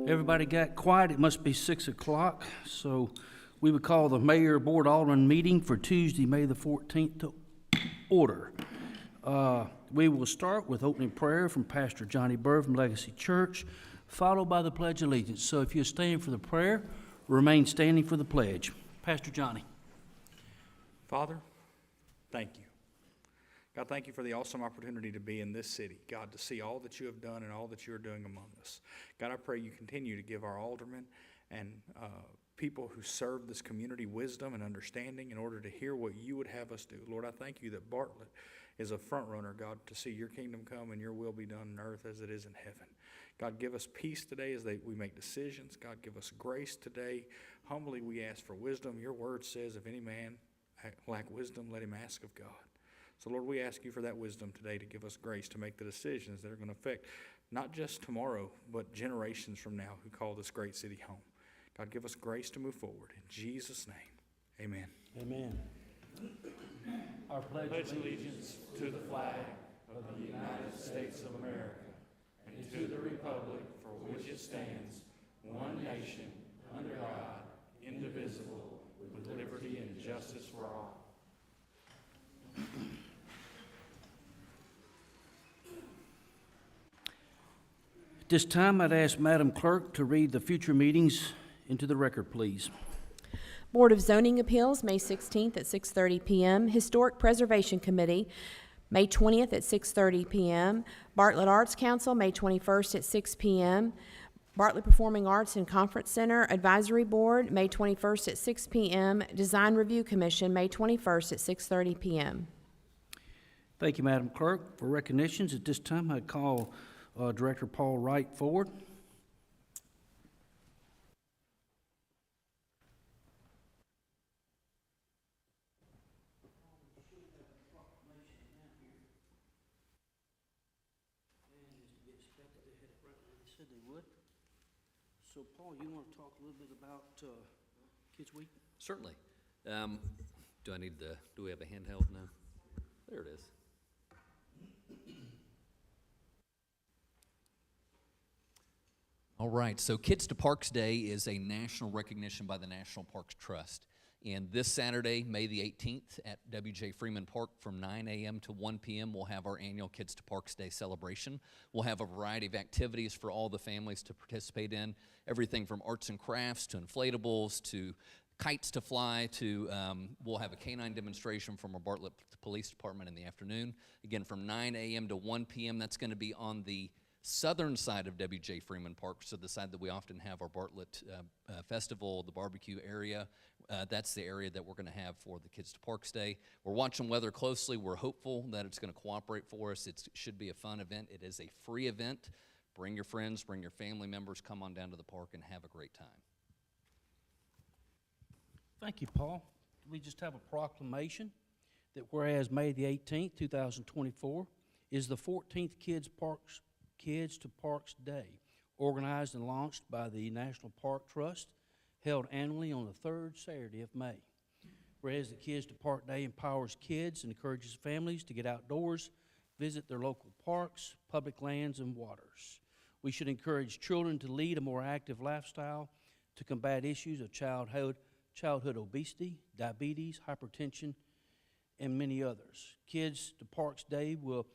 Everybody got quiet. It must be 6 o'clock. So we would call the Mayor Board Alderman meeting for Tuesday, May the 14th to order. We will start with opening prayer from Pastor Johnny Burr from Legacy Church, followed by the Pledge of Allegiance. So if you're standing for the prayer, remain standing for the pledge. Pastor Johnny. Father, thank you. God, thank you for the awesome opportunity to be in this city. God, to see all that you have done and all that you are doing among us. God, I pray you continue to give our aldermen and people who serve this community wisdom and understanding in order to hear what you would have us do. Lord, I thank you that Bartlett is a front runner, God, to see your kingdom come and your will be done on earth as it is in heaven. God, give us peace today as we make decisions. God, give us grace today. Humbly we ask for wisdom. Your word says, if any man lack wisdom, let him ask of God. So, Lord, we ask you for that wisdom today to give us grace to make the decisions that are going to affect not just tomorrow, but generations from now who call this great city home. God, give us grace to move forward. In Jesus' name, amen. Amen. Our pledge allegiance to the flag of the United States of America and to the republic for which it stands, one nation, under God, indivisible, with liberty and justice for all. At this time, I'd ask Madam Clerk to read the future meetings into the record, please. Board of Zoning Appeals, May 16th at 6:30 p.m. Historic Preservation Committee, May 20th at 6:30 p.m. Bartlett Arts Council, May 21st at 6 p.m. Bartlett Performing Arts and Conference Center Advisory Board, May 21st at 6 p.m. Design Review Commission, May 21st at 6:30 p.m. Thank you, Madam Clerk. For recognitions, at this time, I call Director Paul Wright forward. Said they would. So, Paul, you want to talk a little bit about Kids Week? Certainly. Do we have a handheld now? There it is. All right, so Kids to Parks Day is a national recognition by the National Parks Trust. And this Saturday, May the 18th, at W.J. Freeman Park from 9 a.m. to 1 p.m., we'll have our annual Kids to Parks Day celebration. We'll have a variety of activities for all the families to participate in, everything from arts and crafts to inflatables to kites to fly to, we'll have a canine demonstration from our Bartlett Police Department in the afternoon. Again, from 9 a.m. to 1 p.m., that's going to be on the southern side of W.J. Freeman Park, so the side that we often have our Bartlett Festival, the barbecue area. That's the area that we're going to have for the Kids to Parks Day. We're watching weather closely. We're hopeful that it's going to cooperate for us. It should be a fun event. It is a free event. Bring your friends, bring your family members, come on down to the park and have a great time. Thank you, Paul. We just have a proclamation that whereas May the 18th, 2024 is the 14th Kids to Parks Day, organized and launched by the National Park Trust, held annually on the third Saturday of May. Whereas the Kids to Park Day empowers kids and encourages families to get outdoors, visit their local parks, public lands, and waters. We should encourage children to lead a more active lifestyle to combat issues of childhood obesity, diabetes, hypertension, and many others. Kids to Parks Day will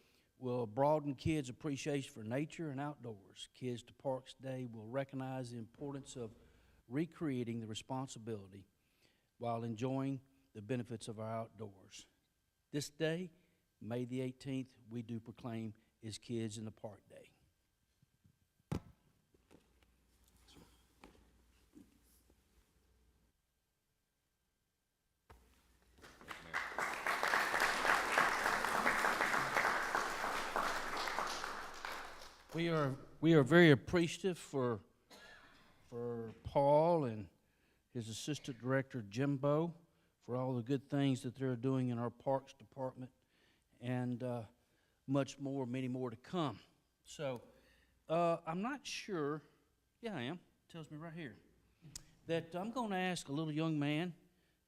broaden kids' appreciation for nature and outdoors. Kids to Parks Day will recognize the importance of recreating the responsibility while enjoying the benefits of our outdoors. This day, May the 18th, we do proclaim is Kids in the Park Day. We are very appreciative for Paul and his assistant director Jimbo for all the good things that they're doing in our parks department, and much more, many more to come. So I'm not sure. Yeah, I am. It tells me right here that I'm going to ask a little young man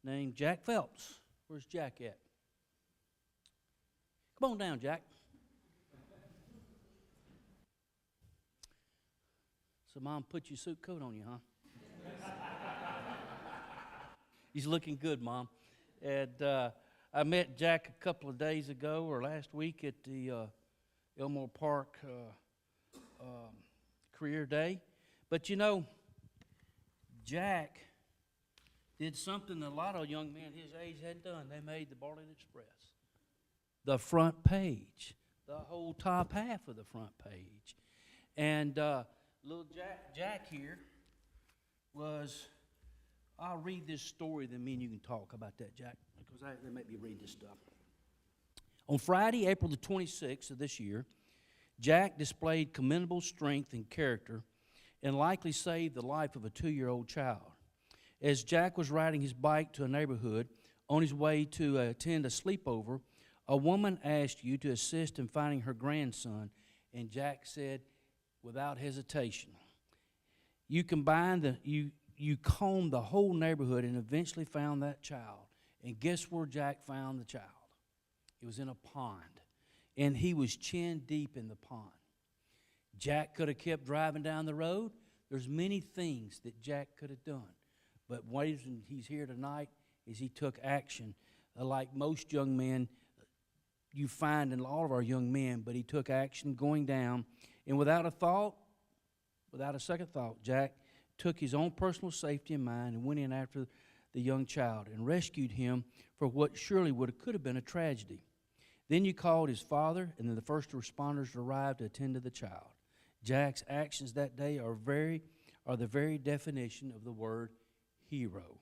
named Jack Phelps. Where's Jack at? Come on down, Jack. So Mom put your suit coat on you, huh? He's looking good, Mom. And I met Jack a couple of days ago or last week at the Elmore Park Career Day. But you know, Jack did something that a lot of young men his age hadn't done. They made the Bartlett Express the front page, the whole top half of the front page. And little Jack here was, I'll read this story, then me and you can talk about that, Jack, because they make me read this stuff. On Friday, April the 26th of this year, Jack displayed commendable strength and character and likely saved the life of a 2-year-old child. As Jack was riding his bike to a neighborhood on his way to attend a sleepover, a woman asked you to assist in finding her grandson, and Jack said, without hesitation, you combined you combed the whole neighborhood and eventually found that child. And guess where Jack found the child? It was in a pond, and he was chin deep in the pond. Jack could have kept driving down the road. There's many things that Jack could have done, but the reason he's here tonight is he took action, like most young men you find in all of our young men, but he took action going down, and without a second thought, Jack took his own personal safety in mind and went in after the young child and rescued him for what surely could have been a tragedy. Then you called his father, and then the first responders arrived to attend to the child. Jack's actions that day are the very definition of the word hero.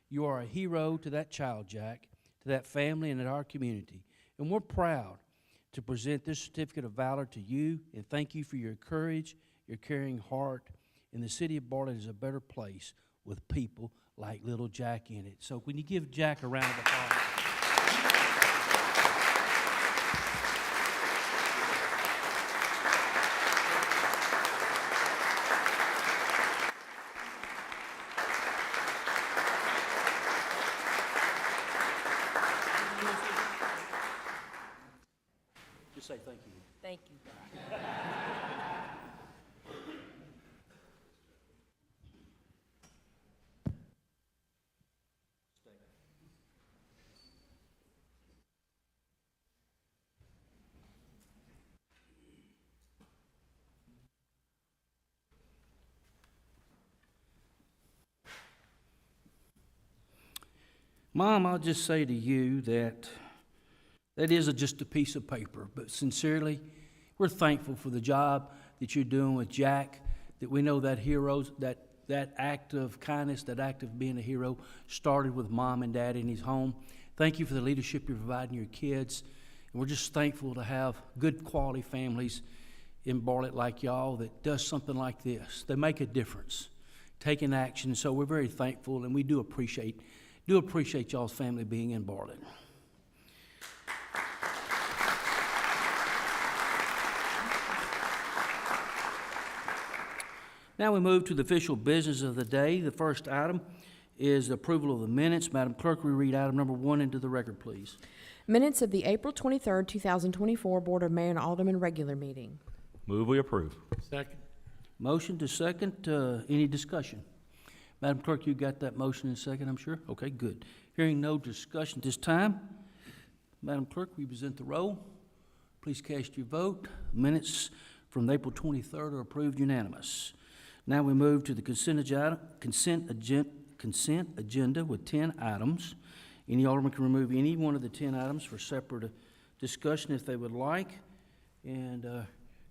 You are a hero to that child, Jack, to that family, and to our community. And we're proud to present this certificate of valor to you, and thank you for your courage, your caring heart. And the city of Bartlett is a better place with people like little Jack in it. So when you give Jack a round of applause. Just say thank you. Thank you. Mom, I'll just say to you that is just a piece of paper, but sincerely, we're thankful for the job that you're doing with Jack, that we know that that act of kindness, that act of being a hero started with Mom and Dad in his home. Thank you for the leadership you're providing your kids, and we're just thankful to have good quality families in Bartlett like y'all that does something like this. They make a difference, taking action, so we're very thankful, and we do appreciate y'all's family being in Bartlett. Now we move to the official business of the day. The first item is approval of the minutes. Madam Clerk, will you read item number 1 into the record, please? Minutes of the April 23rd, 2024 Board of Mayor and Aldermen regular meeting. Move we approve. Second. Motion to second. Any discussion? Madam Clerk, you got that motion in second, I'm sure? Okay, good. Hearing no discussion this time, Madam Clerk, will you present the roll? Please cast your vote. Minutes from April 23rd are approved unanimous. Now we move to the consent agenda with 10 items. Any alderman can remove any one of the 10 items for separate discussion if they would like. And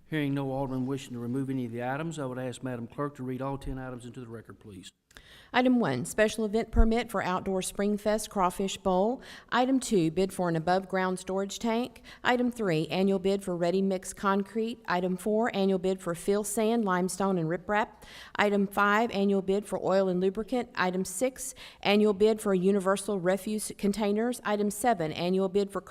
hearing no alderman wishing to remove any of the items, I would ask Madam Clerk to read all 10 items into the record, please. Item 1, special event permit for Outdoor Springfest Crawfish Bowl. Item 2, bid for an above-ground storage tank. Item 3, annual bid for ready mix concrete. Item 4, annual bid for fill sand, limestone, and riprap. Item 5, annual bid for oil and lubricant. Item 6, annual bid for universal refuse containers. Item 7, annual bid for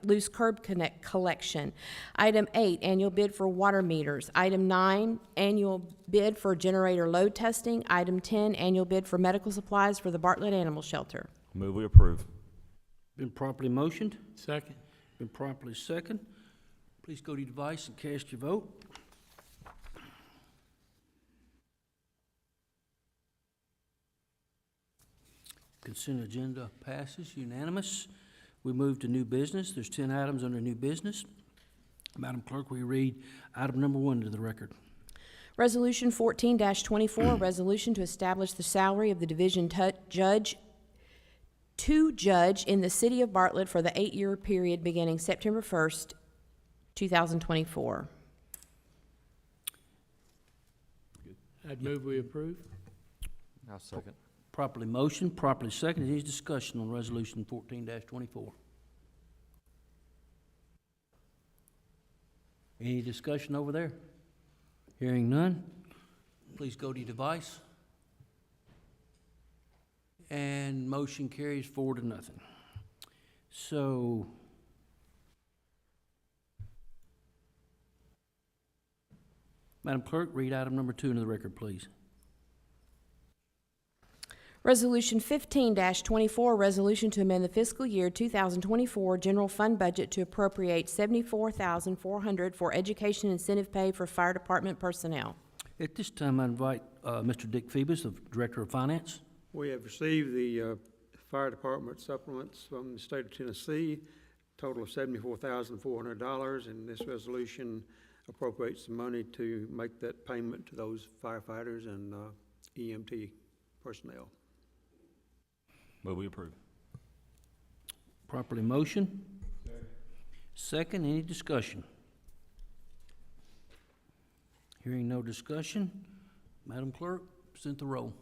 loose curb collection. Item 8, annual bid for water meters. Item 9, annual bid for generator load testing. Item 10, annual bid for medical supplies for the Bartlett Animal Shelter. Move we approve. Been properly motioned. Second. Been properly second. Please go to your device and cast your vote. Consent agenda passes unanimous. We move to new business. There's 10 items under new business. Madam Clerk, will you read item number 1 to the record? Resolution 14-24, resolution to establish the salary of the division judge in the city of Bartlett for the 8-year period beginning September 1st, 2024. I'd move we approve. I'll second. Properly motioned, properly seconded. Any discussion on resolution 14-24? Any discussion over there? Hearing none, please go to your device. And motion carries 4-0. So, Madam Clerk, read item number 2 into the record, please. Resolution 15-24, resolution to amend the fiscal year 2024 general fund budget to appropriate $74,400 for education incentive pay for fire department personnel. At this time, I invite Mr. Dick Phoebus, the Director of Finance. We have received the fire department supplements from the state of Tennessee, total of $74,400, and this resolution appropriates the money to make that payment to those firefighters and EMT personnel. Move we approve. Properly motion. Second, any discussion? Hearing no discussion, Madam Clerk, present the roll.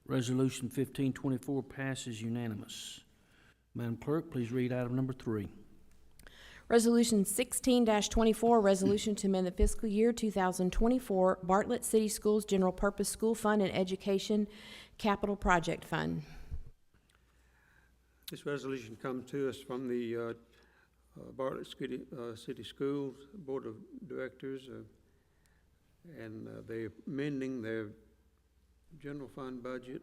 Resolution 1524 passes unanimous. Madam Clerk, please read item number 3. Resolution 16-24, resolution to amend the fiscal year 2024 Bartlett City Schools General Purpose School Fund and Education Capital Project Fund. This resolution comes to us from the Bartlett City Schools Board of Directors, and they're amending their general fund budget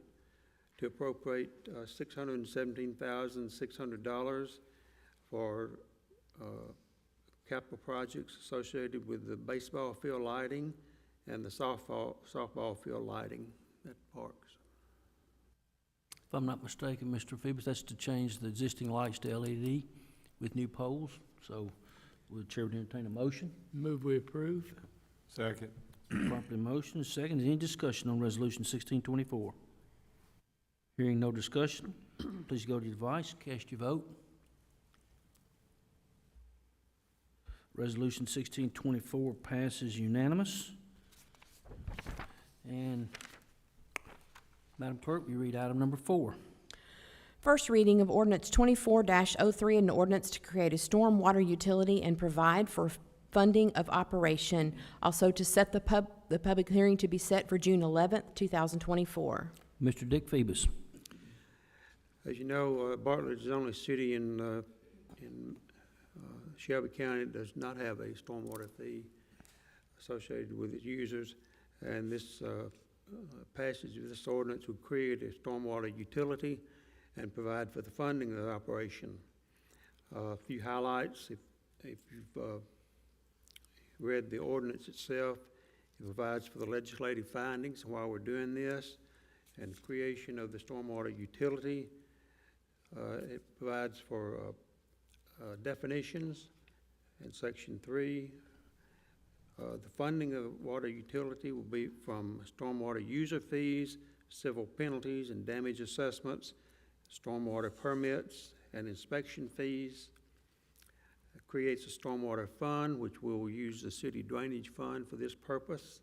to appropriate $617,600 for capital projects associated with the baseball field lighting and the softball field lighting at parks. If I'm not mistaken, Mr. Phoebus, that's to change the existing lights to LED with new poles. So, will the chair entertain a motion? Move we approve. Second. Properly motion, second. Any discussion on resolution 1624? Hearing no discussion, please go to your device, cast your vote. Resolution 1624 passes unanimous. And Madam Clerk, will you read item number 4? First reading of ordinance 24-03, an ordinance to create a stormwater utility and provide for funding of operation. Also to set the public hearing to be set for June 11th, 2024. Mr. Dick Phoebus. As you know, Bartlett is the only city in Shelby County that does not have a stormwater fee associated with its users, and this passage of this ordinance would create a stormwater utility and provide for the funding of the operation. A few highlights: if you've read the ordinance itself, it provides for the legislative findings while we're doing this, and creation of the stormwater utility. It provides for definitions in Section 3. The funding of water utility will be from stormwater user fees, civil penalties and damage assessments, stormwater permits and inspection fees. It creates a stormwater fund, which will use the city drainage fund for this purpose.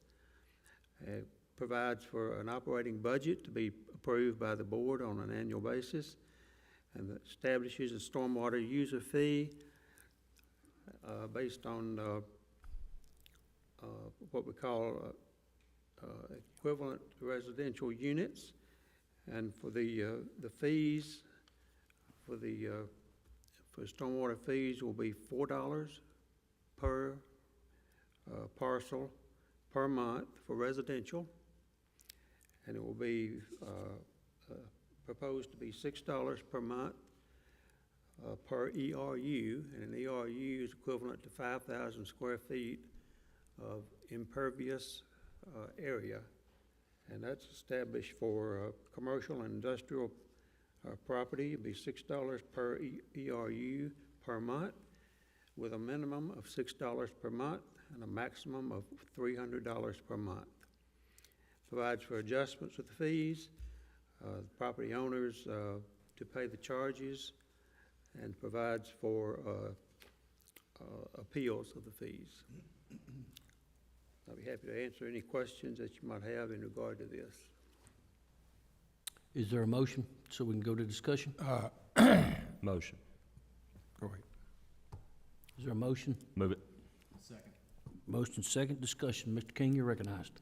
It provides for an operating budget to be approved by the board on an annual basis, and establishes a stormwater user fee based on what we call equivalent residential units. And for the fees, for stormwater fees will be $4 per parcel per month for residential, and it will be proposed to be $6 per month per ERU, and an ERU is equivalent to 5,000 square feet of impervious area. And that's established for commercial and industrial property. It'd be $6 per ERU per month, with a minimum of $6 per month and a maximum of $300 per month. Provides for adjustments of the fees, the property owners to pay the charges, and provides for appeals of the fees. I'll be happy to answer any questions that you might have in regard to this. Is there a motion so we can go to discussion? Motion. Go ahead. Is there a motion? Move it. Motion second, discussion. Mr. King, you're recognized.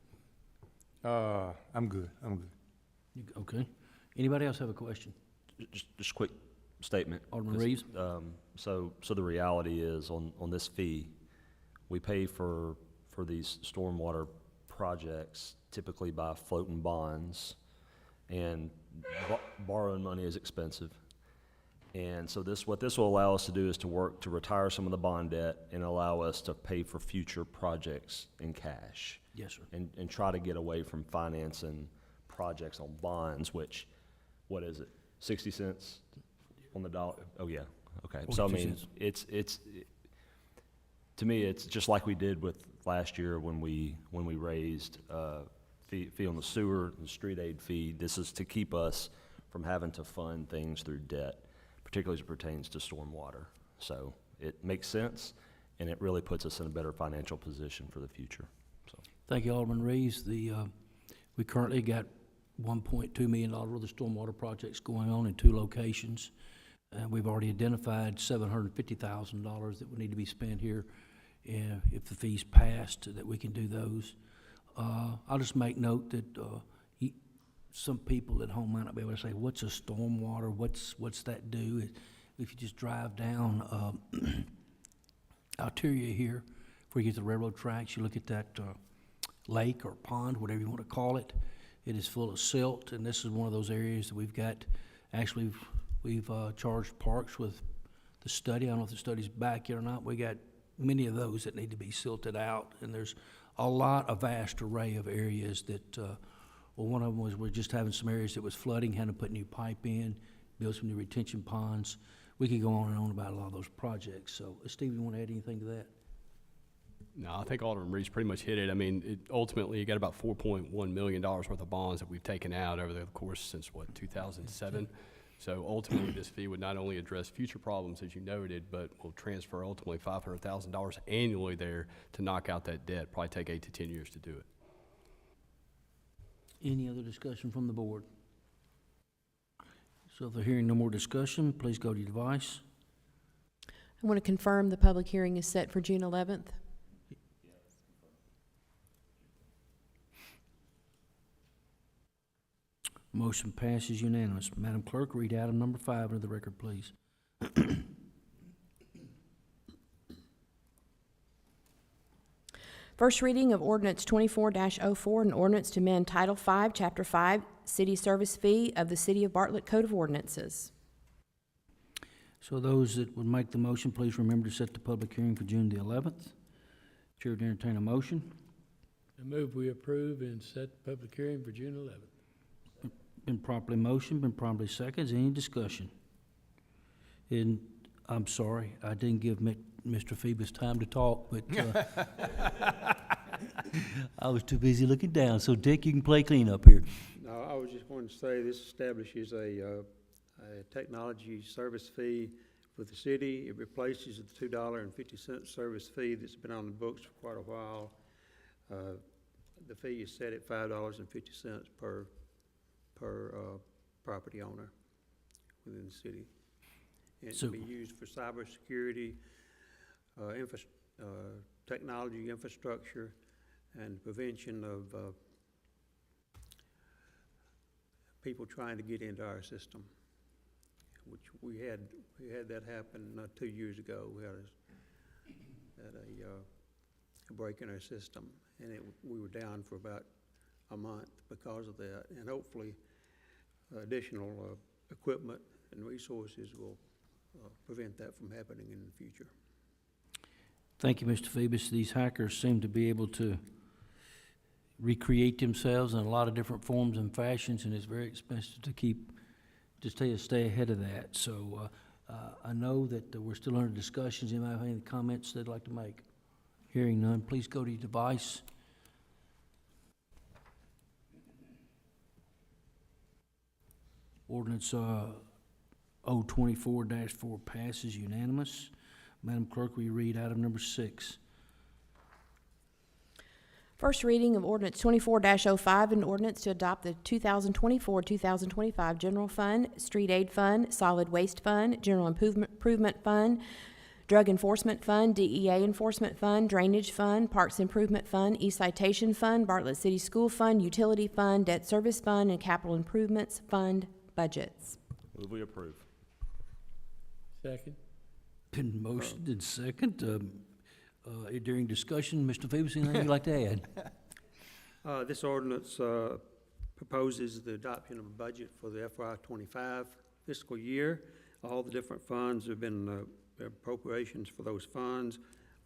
I'm good. Okay. Anybody else have a question? Just a quick statement. Alderman Reeves? So the reality is on this fee, we pay for these stormwater projects typically by floating bonds, and borrowing money is expensive. And so what this will allow us to do is to work to retire some of the bond debt and allow us to pay for future projects in cash. Yes, sir. And try to get away from financing projects on bonds, which, what is it, 60 cents on the dollar? Oh, yeah, okay. So, I 42 mean, cents. to me, it's just like we did with last year when we raised fee on the sewer and street aid fee. This is to keep us from having to fund things through debt, particularly as it pertains to stormwater. So it makes sense, and it really puts us in a better financial position for the future. So. Thank you, Alderman Reeves. We currently got $1.2 million worth of stormwater projects going on in 2 locations. We've already identified $750,000 that would need to be spent here. If the fees passed, that we can do those. I'll just make note that some people at home might not be able to say, what's a stormwater? What's that do? If you just drive down Alteria here, before you get to the railroad tracks, you look at that lake or pond, whatever you want to call it. It is full of silt, and this is one of those areas that we've got. Actually, we've charged parks with the study. I don't know if the study's back yet or not. We got many of those that need to be silted out, and there's a vast array of areas that, well, one of them was we're just having some areas that was flooding, had to put new pipe in, build some new retention ponds. We could go on and on about a lot of those projects. So, Steve, you want to add anything to that? No, I think Alderman Reeves pretty much hit it. I mean, ultimately, you got about $4.1 million worth of bonds that we've taken out over the course since, 2007? So ultimately, this fee would not only address future problems, as you noted, but will transfer ultimately $500,000 annually there to knock out that debt. Probably take 8 to 10 years to do it. Any other discussion from the board? So if they're hearing no more discussion, please go to your device. I want to confirm the public hearing is set for June 11th. Motion passes unanimous. Madam Clerk, read item number 5 into the record, please. First reading of ordinance 24-04, an ordinance to amend Title 5, Chapter 5, City Service Fee of the City of Bartlett Code of Ordinances. So those that would make the motion, please remember to set the public hearing for June the 11th. Chair would entertain a motion. I move we approve and set the public hearing for June 11th. Been properly motioned, been properly seconded. Any discussion? And I'm sorry, I didn't give Mr. Phoebus time to talk, but I was too busy looking down. So, Dick, you can play cleanup here. No, I was just going to say this establishes a technology service fee for the city. It replaces the $2.50 service fee that's been on the books for quite a while. The fee is set at $5.50 per property owner within the city. It So- can be used for cybersecurity, technology infrastructure, and prevention of people trying to get into our system, which we had that happen 2 years ago. We had a break in our system, and we were down for about a month because of that, and hopefully additional equipment and resources will prevent that from happening in the future. Thank you, Mr. Phoebus. These hackers seem to be able to recreate themselves in a lot of different forms and fashions, and it's very expensive to stay ahead of that. So I know that we're still under discussions. Anybody have any comments they'd like to make? Hearing none, please go to your device. Ordinance 024-4 passes unanimous. Madam Clerk, will you read item number 6? First reading of ordinance 24-05, an ordinance to adopt the 2024-2025 General Fund, Street Aid Fund, Solid Waste Fund, General Improvement Fund, Drug Enforcement Fund, DEA Enforcement Fund, Drainage Fund, Parks Improvement Fund, E-Citation Fund, Bartlett City School Fund, Utility Fund, Debt Service Fund, and Capital Improvements Fund budgets. Move we approve. Second. Been motioned and second. During discussion, Mr. Phoebus, anything you'd like to add? This ordinance proposes the adoption of a budget for the FY25 fiscal year. All the different funds have been appropriations for those funds.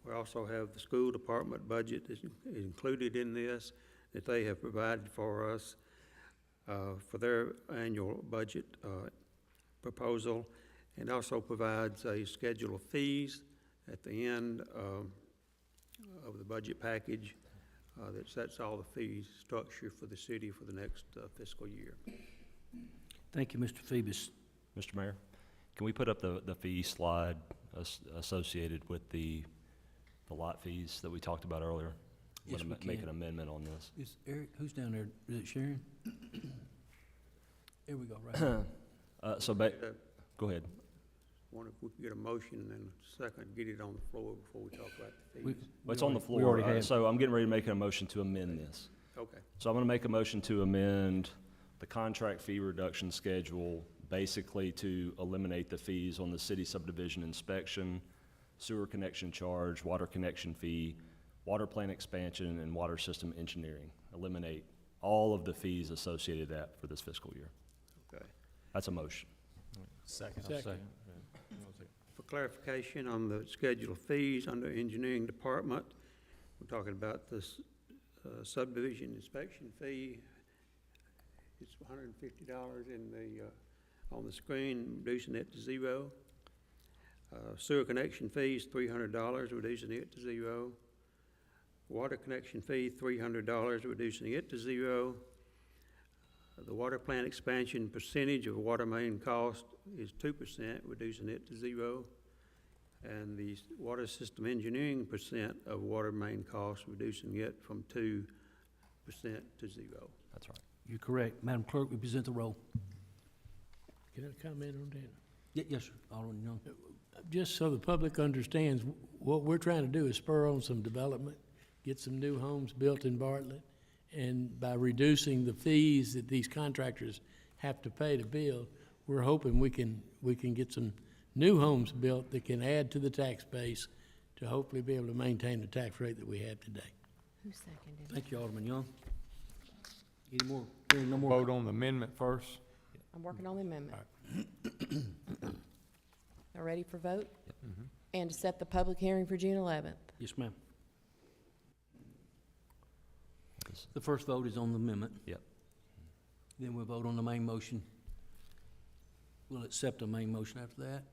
We also have the school department budget is included in this that they have provided for us for their annual budget proposal, and also provides a schedule of fees at the end of the budget package that sets all the fees structure for the city for the next fiscal year. Thank you, Mr. Phoebus. Mr. Mayor, can we put up the fee slide associated with the lot fees that we talked about earlier? Yes, I'm we gonna make can. an amendment on this. Is Eric, who's down there? Is it Sharon? Here we go, right. Go ahead. Wonder if we could get a motion and then a second, get it on the floor before we talk about the fees. Well, it's on the we floor, already have. so I'm getting ready to make a motion to amend this. Okay. So I'm gonna make a motion to amend the contract fee reduction schedule, basically to eliminate the fees on the city subdivision inspection, sewer connection charge, water connection fee, water plant expansion, and water system engineering. Eliminate all of the fees associated with that for this fiscal year. Okay. That's a motion. Second. For clarification on the schedule of fees under engineering department, we're talking about this subdivision inspection fee. It's $150 in the on the screen, reducing it to zero. Sewer connection fees $300, reducing it to zero. Water connection fee $300, reducing it to zero. The water plant expansion percentage of water main cost is 2%, reducing it to zero. And the water system engineering percent of water main cost, reducing it from 2% to zero. That's right. You're correct. Madam Clerk, we present the roll. Can I comment on that? Yes, sir. Alderman Young. Just so the public understands, what we're trying to do is spur on some development, get some new homes built in Bartlett, and by reducing the fees that these contractors have to pay to build, we're hoping we can get some new homes built that can add to the tax base to hopefully be able to maintain the tax rate that we have today. Who seconded it? Thank you, Alderman Young. Any more? Hearing no more. Vote on the amendment first. I'm working on the amendment. Are ready for vote? And to set the public hearing for June 11th. Yes, ma'am. The first vote is on the amendment. Yep. Then we'll vote on the main motion. We'll accept the main motion after that.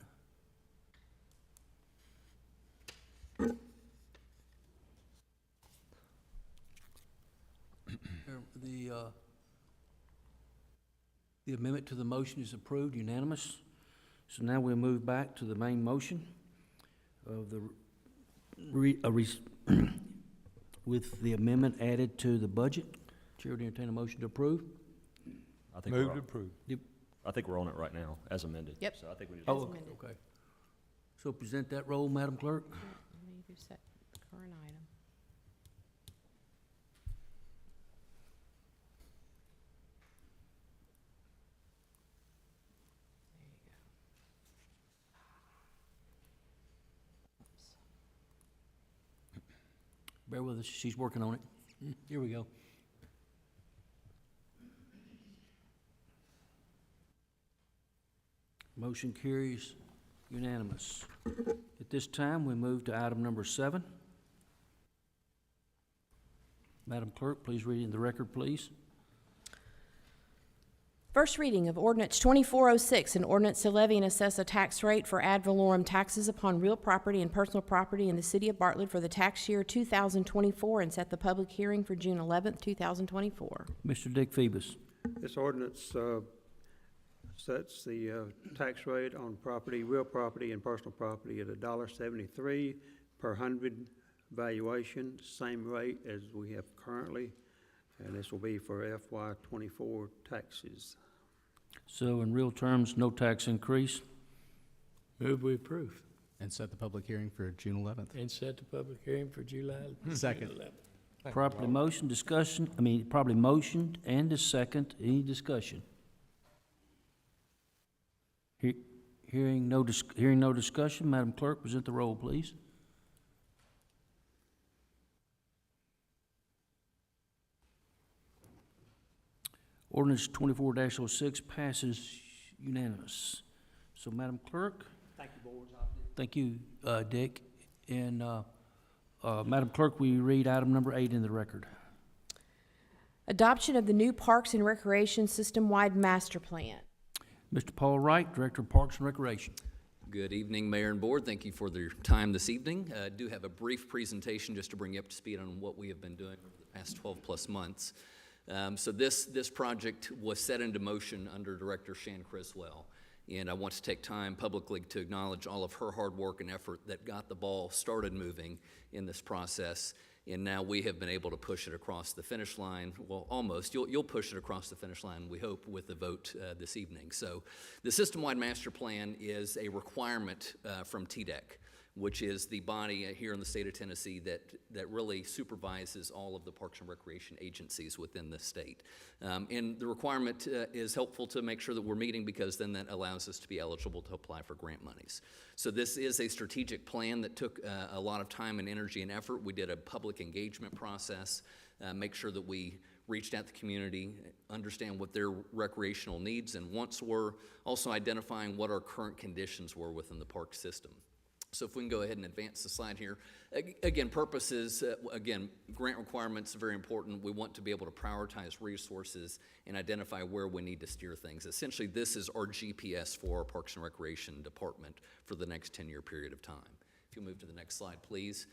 The amendment to the motion is approved, unanimous. So now we'll move back to the main motion of the with the amendment added to the budget. Chair would entertain a motion to approve. I think Move to approve. I think we're on it right now, as amended. Yep. So I think we just. As Oh, amended. okay. So present that roll, Madam Clerk. Let me do set the current item. There you go. Bear with us, she's working on it. Here we go. Motion carries unanimous. At this time, we move to item number 7. Madam Clerk, please read it in the record, please. First reading of ordinance 2406, an ordinance to levy and assess a tax rate for ad valorem taxes upon real property and personal property in the city of Bartlett for the tax year 2024 and set the public hearing for June 11th, 2024. Mr. Dick Phoebus. This ordinance sets the tax rate on property, real property and personal property at $1.73 per 100 valuation, same rate as we have currently, and this will be for FY24 taxes. So in real terms, no tax increase. Move we approve. And set the public hearing for June 11th. And set the public hearing for July. Second. 11th. Properly motioned and is second. Any discussion? Hearing no discussion, Madam Clerk, present the roll, please. Ordinance 24-06 passes unanimous. So, Madam Clerk? Thank you, Board. Thank you, Dick. And Madam Clerk, will you read item number 8 in the record? Adoption of the new Parks and Recreation System-Wide Master Plan. Mr. Paul Wright, Director of Parks and Recreation. Good evening, Mayor and Board. Thank you for your time this evening. I do have a brief presentation just to bring you up to speed on what we have been doing over the past 12-plus months. So this project was set into motion under Director Shan Criswell, and I want to take time publicly to acknowledge all of her hard work and effort that got the ball started moving in this process, and now we have been able to push it across the finish line. Well, almost. You'll push it across the finish line, we hope, with the vote this evening. So the System-Wide Master Plan is a requirement from TDEC, which is the body here in the state of Tennessee that really supervises all of the parks and recreation agencies within the state. And the requirement is helpful to make sure that we're meeting, because then that allows us to be eligible to apply for grant monies. So this is a strategic plan that took a lot of time and energy and effort. We did a public engagement process, make sure that we reached out to the community, understand what their recreational needs and wants were, also identifying what our current conditions were within the park system. So if we can go ahead and advance the slide here. Again, purposes, grant requirements are very important. We want to be able to prioritize resources and identify where we need to steer things. Essentially, this is our GPS for our Parks and Recreation Department for the next 10-year period of time. If you move to the next slide, please.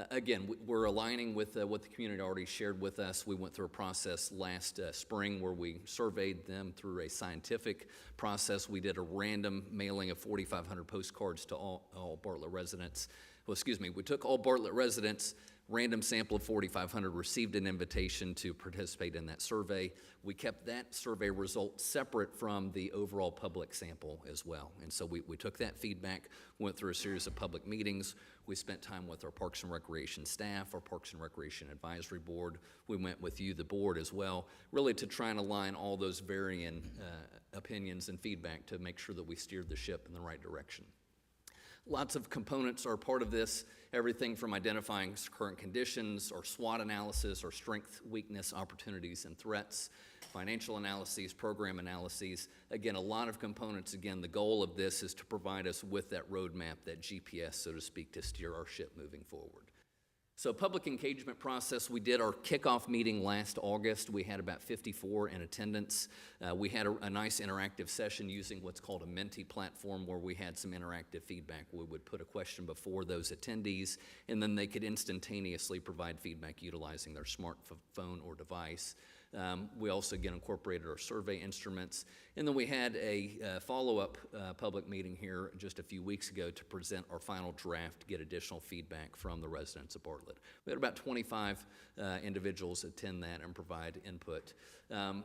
Again, we're aligning with what the community already shared with us. We went through a process last spring where we surveyed them through a scientific process. We did a random mailing of 4,500 postcards to all Bartlett residents. Well, excuse me, we took all Bartlett residents, random sample of 4,500, received an invitation to participate in that survey. We kept that survey result separate from the overall public sample as well. And so we took that feedback, went through a series of public meetings. We spent time with our Parks and Recreation staff, our Parks and Recreation Advisory Board. We went with you, the board, as well, really to try and align all those varying opinions and feedback to make sure that we steered the ship in the right direction. Lots of components are part of this, everything from identifying current conditions, or SWOT analysis, or strength, weakness, opportunities, and threats, financial analyses, program analyses. Again, a lot of components. Again, the goal of this is to provide us with that roadmap, that GPS, so to speak, to steer our ship moving forward. So public engagement process, we did our kickoff meeting last August. We had about 54 in attendance. We had a nice interactive session using what's called a Menti platform, where we had some interactive feedback. We would put a question before those attendees, and then they could instantaneously provide feedback utilizing their smartphone or device. We also, again, incorporated our survey instruments. And then we had a follow-up public meeting here just a few weeks ago to present our final draft to get additional feedback from the residents of Bartlett. We had about 25 individuals attend that and provide input.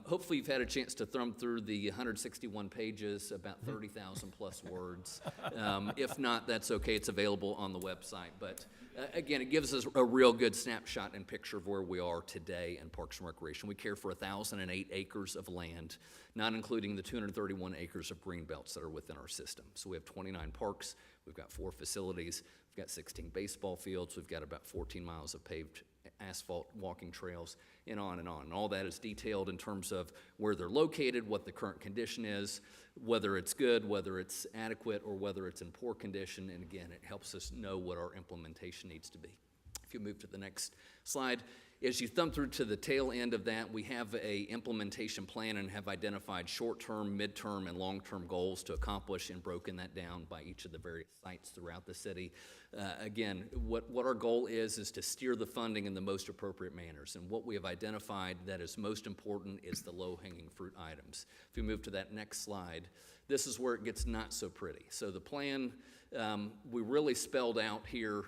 Hopefully you've had a chance to thumb through the 161 pages, about 30,000 plus words. If not, that's okay. It's available on the website. But again, it gives us a real good snapshot and picture of where we are today in Parks and Recreation. We care for 1,008 acres of land, not including the 231 acres of green belts that are within our system. So we have 29 parks, we've got 4 facilities, we've got 16 baseball fields, we've got about 14 miles of paved asphalt walking trails, and on and on. And all that is detailed in terms of where they're located, what the current condition is, whether it's good, whether it's adequate, or whether it's in poor condition. And again, it helps us know what our implementation needs to be. If you move to the next slide, as you thumb through to the tail end of that, we have a implementation plan and have identified short-term, mid-term, and long-term goals to accomplish and broken that down by each of the various sites throughout the city. Again, what our goal is to steer the funding in the most appropriate manners. And what we have identified that is most important is the low-hanging fruit items. If we move to that next slide, this is where it gets not so pretty. So the plan, we really spelled out here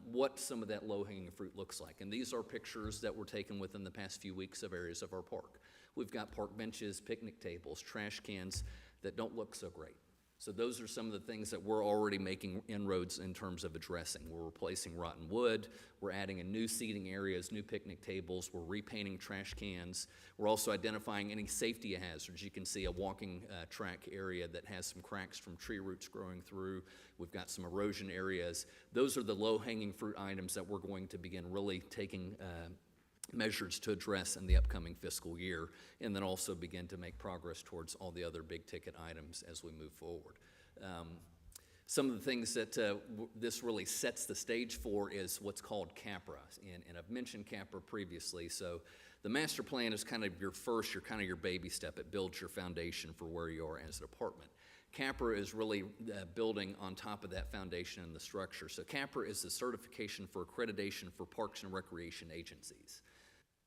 what some of that low-hanging fruit looks like. And these are pictures that were taken within the past few weeks of areas of our park. We've got park benches, picnic tables, trash cans that don't look so great. So those are some of the things that we're already making inroads in terms of addressing. We're replacing rotten wood, we're adding in new seating areas, new picnic tables, we're repainting trash cans. We're also identifying any safety hazards. You can see a walking track area that has some cracks from tree roots growing through. We've got some erosion areas. Those are the low-hanging fruit items that we're going to begin really taking measures to address in the upcoming fiscal year, and then also begin to make progress towards all the other big-ticket items as we move forward. Some of the things that this really sets the stage for is what's called CAPRA, and I've mentioned CAPRA previously. So the master plan is kind of your baby step. It builds your foundation for where you are as a department. CAPRA is really building on top of that foundation and the structure. So CAPRA is the certification for accreditation for parks and recreation agencies.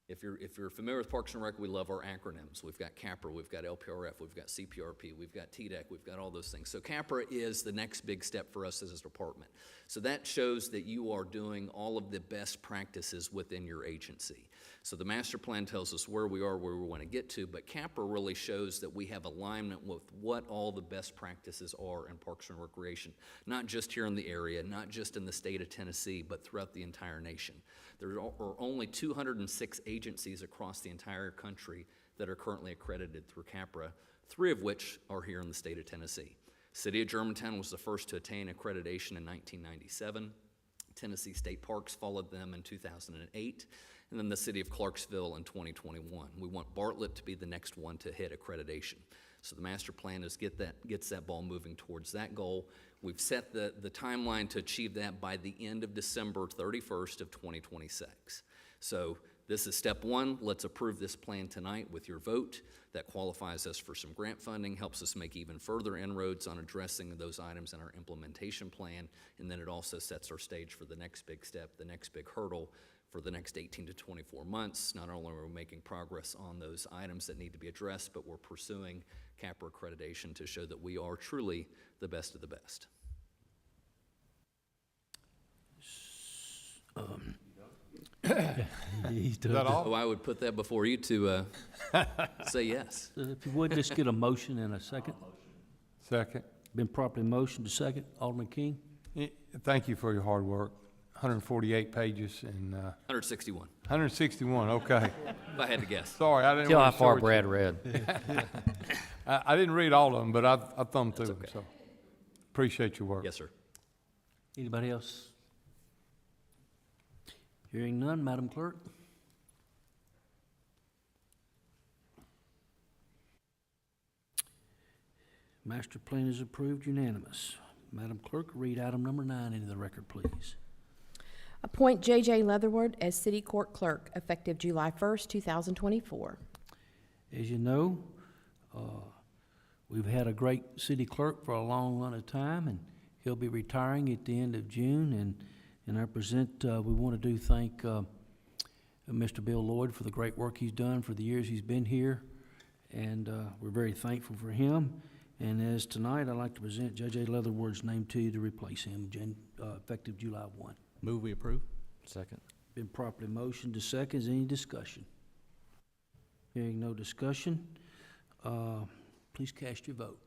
If you're familiar with Parks and Rec, we love our acronyms. We've got CAPRA, we've got LPRF, we've got CPRP, we've got TDEC, we've got all those things. So CAPRA is the next big step for us as a department. So that shows that you are doing all of the best practices within your agency. So the master plan tells us where we are, where we want to get to, but CAPRA really shows that we have alignment with what all the best practices are in Parks and Recreation, not just here in the area, not just in the state of Tennessee, but throughout the entire nation. There are only 206 agencies across the entire country that are currently accredited through CAPRA, 3 of which are here in the state of Tennessee. City of Germantown was the first to attain accreditation in 1997. Tennessee State Parks followed them in 2008, and then the City of Clarksville in 2021. We want Bartlett to be the next one to hit accreditation. So the master plan gets that ball moving towards that goal. We've set the timeline to achieve that by the end of December 31st of 2026. So this is step one. Let's approve this plan tonight with your vote. That qualifies us for some grant funding, helps us make even further inroads on addressing those items in our implementation plan, and then it also sets our stage for the next big step, the next big hurdle for the next 18 to 24 months. Not only are we making progress on those items that need to be addressed, but we're pursuing CAPRA accreditation to show that we are truly the best of the best. He's done. Oh, I would put that before you to say yes. If you would, just get a motion and a second. Second. Been properly motioned to second. Alderman King? Thank you for your hard work. 148 pages and 161, 161, okay. if I had to guess. Sorry, I didn't Tell how want to far short Brad you. read. I didn't read all of them, but I thumbed through them, okay. so appreciate your work. Yes, sir. Anybody else? Hearing none, Madam Clerk? Master plan is approved, unanimous. Madam Clerk, read item number 9 into the record, please. Appoint J.J. Leatherwood as City Court Clerk, effective July 1st, 2024. As you know, we've had a great city clerk for a long run of time, and he'll be retiring at the end of June. And I we want to thank Mr. Bill Lloyd for the great work he's done for the years he's been here, and we're very thankful for him. And as tonight, I'd like to present J.J. Leatherwood's name to you to replace him, effective July 1. Move we approve. Second. Been properly motioned to second. Is any discussion? Hearing no discussion, please cast your vote.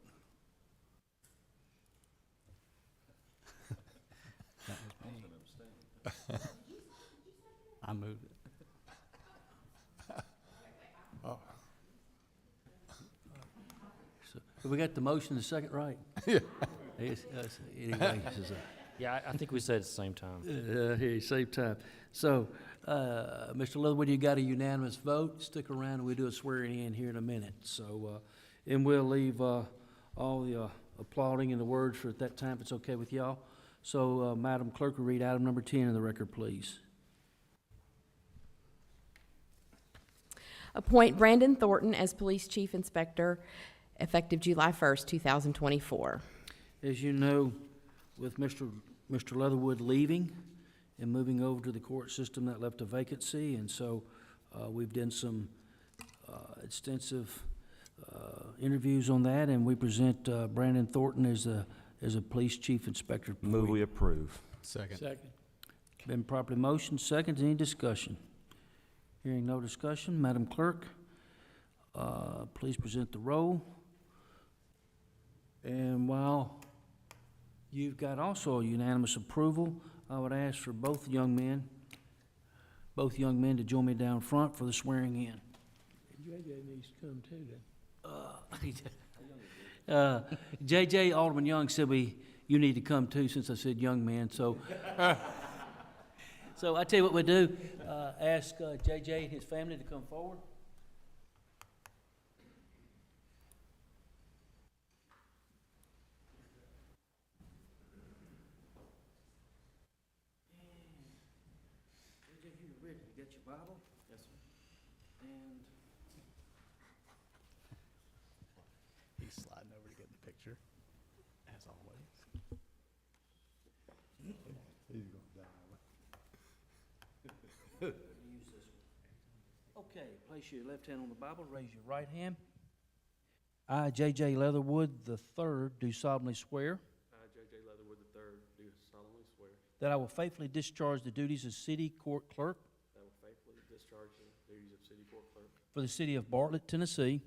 I moved it. So we got the motion, the second, right? Yeah. Anyway, Yeah, I think we said at the same time. here, same time. So, Mr. Leatherwood, you got a unanimous vote. Stick around and we'll do a swearing in here in a minute. So, and we'll leave all the applauding and the words for at that time, if it's okay with y'all. So, Madam Clerk will read item number 10 in the record, please. Appoint Brandon Thornton as Police Chief Inspector effective July 1st, 2024. As you know, with Mr. Leatherwood leaving and moving over to the court system, that left a vacancy, and so we've done some extensive interviews on that, and we present Brandon Thornton as a police chief inspector. Move we approve. Second. Second. Been properly motioned, second. Any discussion? Hearing no discussion, Madam Clerk, please present the roll. And while you've got also unanimous approval, I would ask for both young men to join me down front for the swearing in. JJ needs to come too then. JJ, Alderman Young said you need to come too, since I said young man, so. So I tell you what we do, ask JJ and his family to come forward. JJ, you ready? You got your Bible? Yes, sir. And He's sliding over to get the picture, as always. use this one. Okay, place your left hand on the Bible, raise your right hand. I, J.J. Leatherwood III, do solemnly swear I, J.J. Leatherwood III, do solemnly swear that I will faithfully discharge the duties of city court clerk that I will faithfully discharge the duties of city court clerk for the city of Bartlett, Tennessee,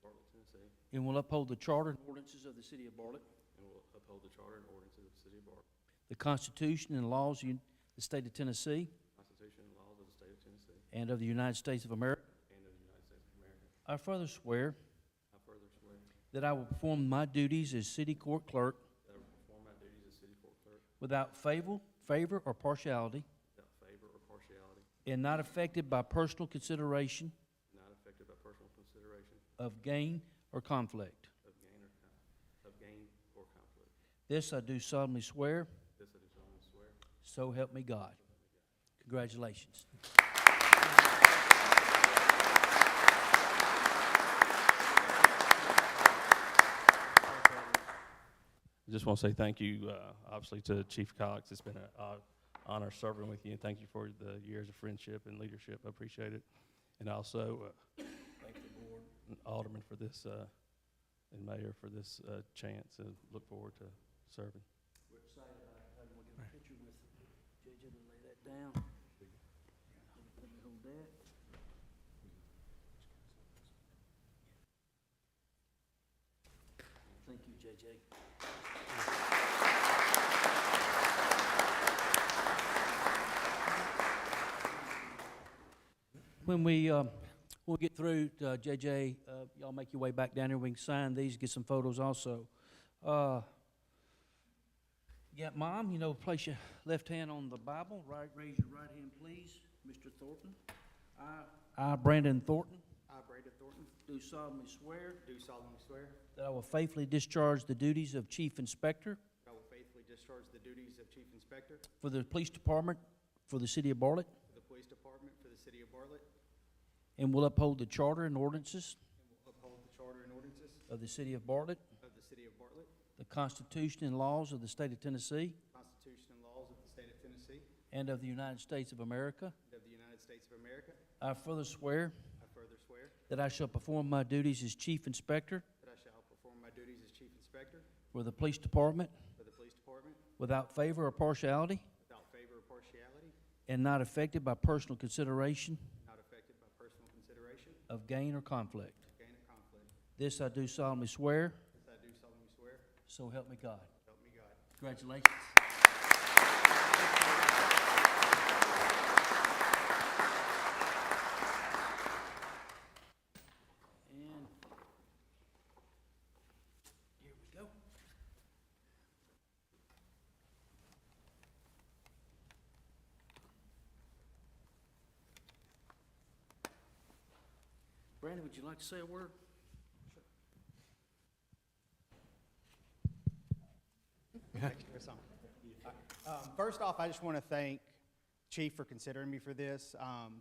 for Bartlett, Tennessee, and will uphold the charter and ordinances of the city of Bartlett, and will uphold the charter and ordinances of the city of Bartlett, the Constitution and laws of the state of Tennessee, Constitution and laws of the state of Tennessee, and of the United States of America. and of the United States of America. I further swear I further swear that I will perform my duties as city court clerk that I will perform my duties as city court clerk without favor or partiality, without favor or partiality, and not affected by personal consideration not affected by personal consideration of gain or conflict. of gain or conflict. This I do solemnly swear, This I do solemnly swear. so help me God. Congratulations. I just want to say thank you, obviously, to Chief Cox. It's been an honor serving with you, and thank you for the years of friendship and leadership. I appreciate it. And also, thank the board and Aldermen for this, and Mayor for this chance, and look forward to serving. We're excited about it. We'll get a picture with JJ to lay that down. Let me hold that. Thank you, JJ. When we'll get through, JJ, y'all make your way back down here. We can sign these, get some photos also. Yeah, Mom, place your left hand on the Bible. Raise your right hand, please. Mr. Thornton. I, Brandon Thornton, I, Brandon Thornton, do solemnly swear do solemnly swear that I will faithfully discharge the duties of Chief Inspector that I will faithfully discharge the duties of Chief Inspector for the Police Department for the City of Bartlett, for the Police Department for the City of Bartlett, and will uphold the charter and ordinances and will uphold the charter and ordinances of the City of Bartlett, of the City of Bartlett, the Constitution and laws of the State of Tennessee, Constitution and laws of the State of Tennessee, and of the United States of America. and of the United States of America. I further swear I further swear that I shall perform my duties as Chief Inspector that I shall perform my duties as Chief Inspector for the Police Department for the Police Department without favor or partiality, without favor or partiality, and not affected by personal consideration not affected by personal consideration of gain or conflict. of gain or conflict. This I do solemnly swear, This I do solemnly swear. so help me God. Help me God. Congratulations. And here we go. Brandon, would you like to say a word? First off, I just want to thank Chief, for considering me for this.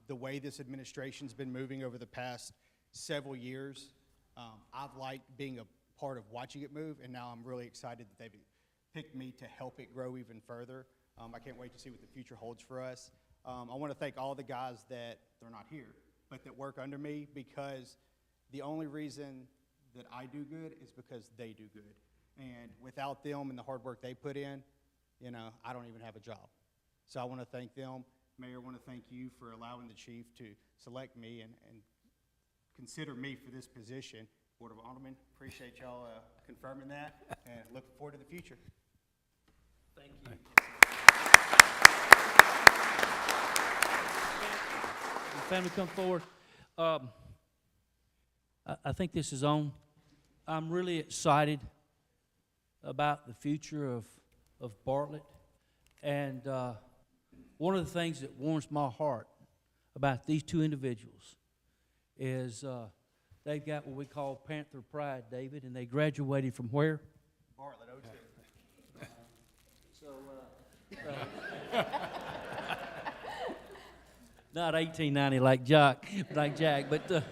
The way this administration's been moving over the past several years, I've liked being a part of watching it move, and now I'm really excited that they've picked me to help it grow even further. I can't wait to see what the future holds for us. I want to thank all the guys that, they're not here, but that work under me, because the only reason that I do good is because they do good. And without them and the hard work they put in, you know, I don't even have a job. So I want to thank them. Mayor, I want to thank you for allowing the chief to select me and consider me for this position. Board of Aldermen, appreciate y'all confirming that, and look forward to the future. Thank you. Family, come forward. I think this is on. I'm really excited about the future of Bartlett. And one of the things that warms my heart about these two individuals is they've got what we call Panther Pride, David, and they graduated from where? Bartlett, 02. Not 1890 like Jack, but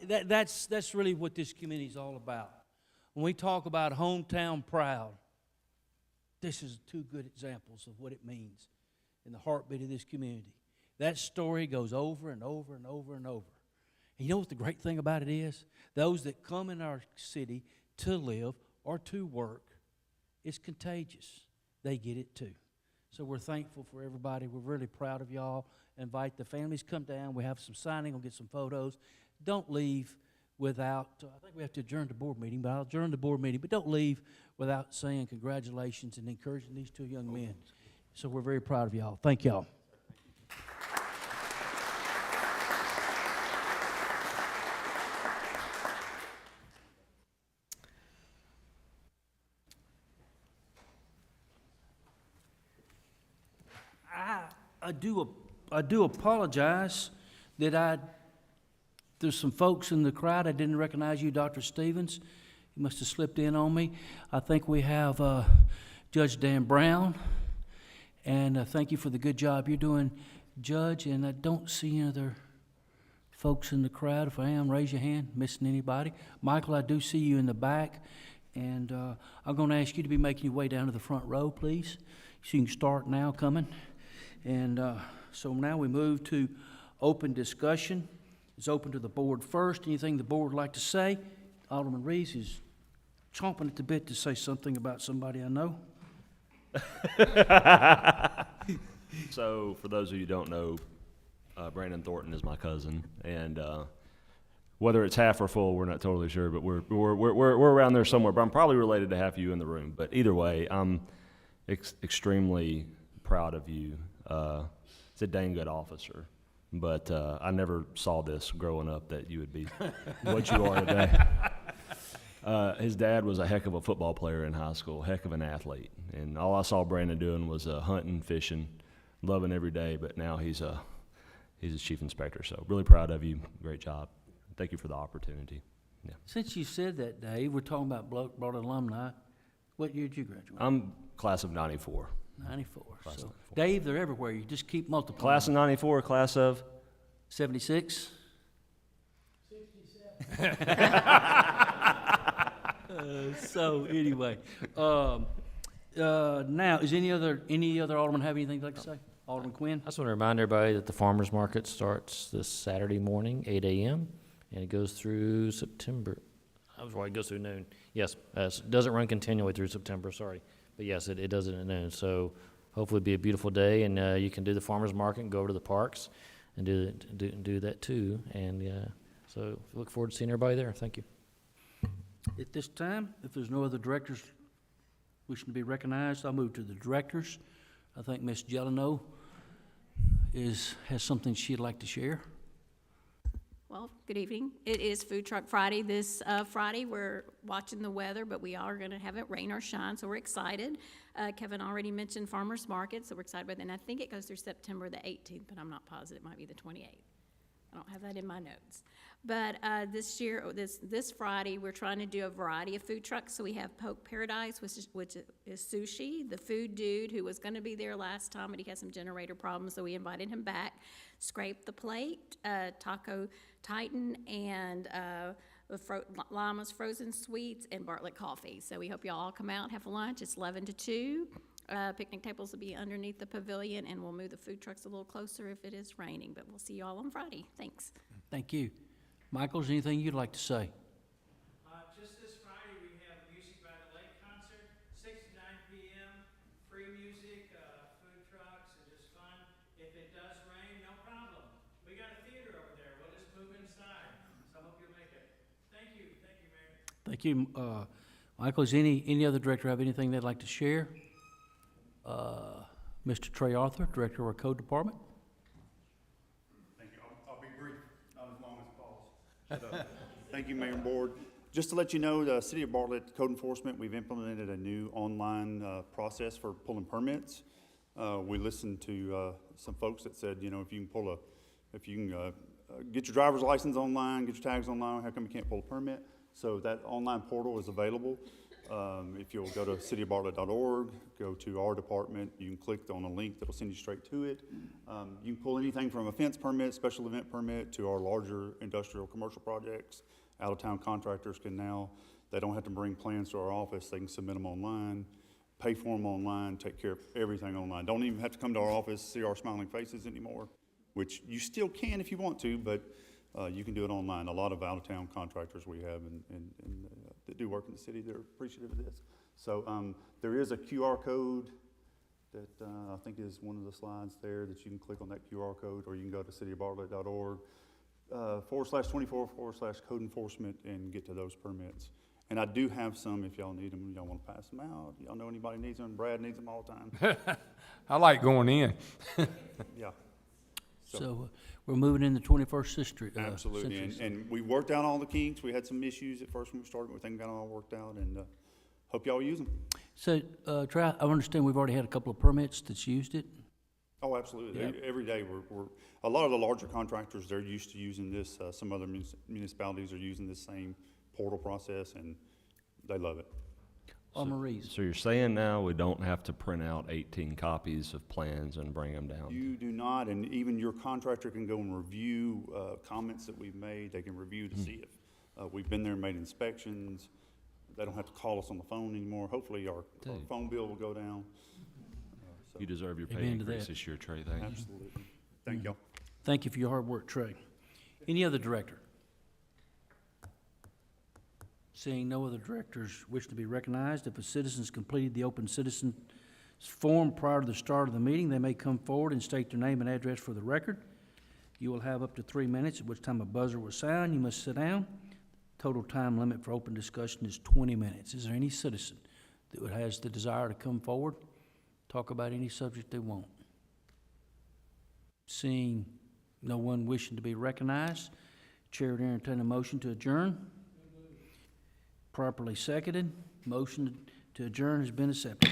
that's really what this community is all about. When we talk about hometown proud, this is two good examples of what it means in the heartbeat of this community. That story goes over and over and over and over. And you know what the great thing about it is? Those that come in our city to live or to work, it's contagious. They get it too. So we're thankful for everybody. We're really proud of y'all. Invite the families, come down. We have some signing. We'll get some photos. Don't leave without, I think we have to adjourn the board meeting, but I'll adjourn the board meeting. But don't leave without saying congratulations and encouraging these two young men. So we're very proud of y'all. Thank y'all. I do apologize that there's some folks in the crowd. I didn't recognize you, Dr. Stevens. You must have slipped in on me. I think we have Judge Dan Brown, and thank you for the good job you're doing, Judge. And I don't see any other folks in the crowd. If I am, raise your hand. Missing anybody? Michael, I do see you in the back, and I'm going to ask you to be making your way down to the front row, please. So you can start now coming. And so now we move to open discussion. It's open to the board first. Anything the board would like to say? Alderman Reeves is chomping at the bit to say something about somebody I know. So, for those of you who don't know, Brandon Thornton is my cousin, and whether it's half or full, we're not totally sure, but we're around there somewhere. But I'm probably related to half of you in the room. But either way, I'm extremely proud of you. He's a dang good officer, but I never saw this growing up that you would be what you are today. His dad was a heck of a football player in high school, heck of an athlete, and all I saw Brandon doing was hunting, fishing, loving every day. But now he's a chief inspector, so really proud of you. Great job. Thank you for the opportunity. Yeah. Since you said that, Dave, we're talking about Bartlett alumni. What year did you graduate? I'm class of 94. 94. Class So, of 94. Dave, they're everywhere. You just keep multiplying. Class of 94, class of 76? 67. So anyway, now is any other alderman have anything they'd like to say? Alderman Quinn. I just want to remind everybody that the farmers market starts this Saturday morning, 8 a.m., and it goes through September. I was right, it goes through noon. Yes, it doesn't run continually through September, sorry. But yes, it does it at noon. So hopefully it'll be a beautiful day, and you can do the farmers market and go over to the parks and do that too. And so look forward to seeing everybody there. Thank you. At this time, if there's no other directors wishing to be recognized, I'll move to the directors. I think Ms. Jeleno has something she'd like to share. Well, good evening. It is Food Truck Friday. This Friday, we're watching the weather, but we are going to have it rain or shine, so we're excited. Kevin already mentioned farmers market, so we're excited about that. And I think it goes through September the 18th, but I'm not positive. It might be the 28th. I don't have that in my notes. But this year, this Friday, we're trying to do a variety of food trucks. So we have Poke Paradise, which is sushi. The Food Dude, who was going to be there last time, but he had some generator problems, so we invited him back. Scrape the Plate, Taco Titan, and Llama's Frozen Sweets, and Bartlett Coffee. So we hope y'all all come out and have lunch. It's 11 to 2. Picnic tables will be underneath the pavilion, and we'll move the food trucks a little closer if it is raining. But we'll see you all on Friday. Thanks. Thank you. Michael, is there anything you'd like to say? Just this Friday, we have Music by the Lake concert, 6 to 9 p.m., free music, food trucks, and just fun. If it does rain, no problem. We got a theater over there. We'll just move inside. So I hope you'll make it. Thank you, Mayor. Thank you. Michael, is any other director have anything they'd like to share? Mr. Trey Arthur, Director of our Code Department. Thank you. I'll be brief, not as long as Paul's. Thank you, Mayor and Board. Just to let you know, the City of Bartlett Code Enforcement, we've implemented a new online process for pulling permits. We listened to some folks that said, you know, if you can get your driver's license online, get your tags online, how come you can't pull a permit? So that online portal is available. If you'll go to cityofbartlett.org, go to our department, you can click on a link that'll send you straight to it. You can pull anything from a fence permit, special event permit, to our larger industrial commercial projects. Out-of-town contractors can now, they don't have to bring plans to our office, they can submit them online, pay for them online, take care of everything online. Don't even have to come to our office, see our smiling faces anymore, which you still can if you want to, but you can do it online. A lot of out-of-town contractors we have that do work in the city, they're appreciative of this. So there is a QR code that I think is one of the slides there that you can click on that QR code, or you can go to cityofbartlett.org /24/code enforcement and get to those permits. And I do have some if y'all need them, y'all want to pass them out. Y'all know anybody needs them? Brad needs them all the time. I like going in. Yeah. So we're moving in the 21st century. Absolutely, and we worked out all the kinks. We had some issues at first when we started, but everything got all worked out, and hope y'all use them. So, Trey, I understand we've already had a couple of permits that's used it. Oh, absolutely. Yep. Every day, we're a lot of the larger contractors, they're used to using this. Some other municipalities are using this same portal process, and they love it. Maurice. So you're saying now we don't have to print out 18 copies of plans and bring them down? You do not, and even your contractor can go and review comments that we've made. They can review to see if we've been there and made inspections. They don't have to call us on the phone anymore. Hopefully our phone bill will go down. So You deserve your pay Amen to increase that. this year, Trey. Thank you. absolutely. Thank y'all. Thank you for your hard work, Trey. Any other director? Seeing no other directors wish to be recognized, if a citizen's completed the open citizen form prior to the start of the meeting, they may come forward and state their name and address for the record. You will have up to 3 minutes, at which time a buzzer will sound. You must sit down. Total time limit for open discussion is 20 minutes. Is there any citizen that has the desire to come forward, talk about any subject they want? Seeing no one wishing to be recognized, Chair would entertain a motion to adjourn. Properly seconded. Motion to adjourn has been accepted.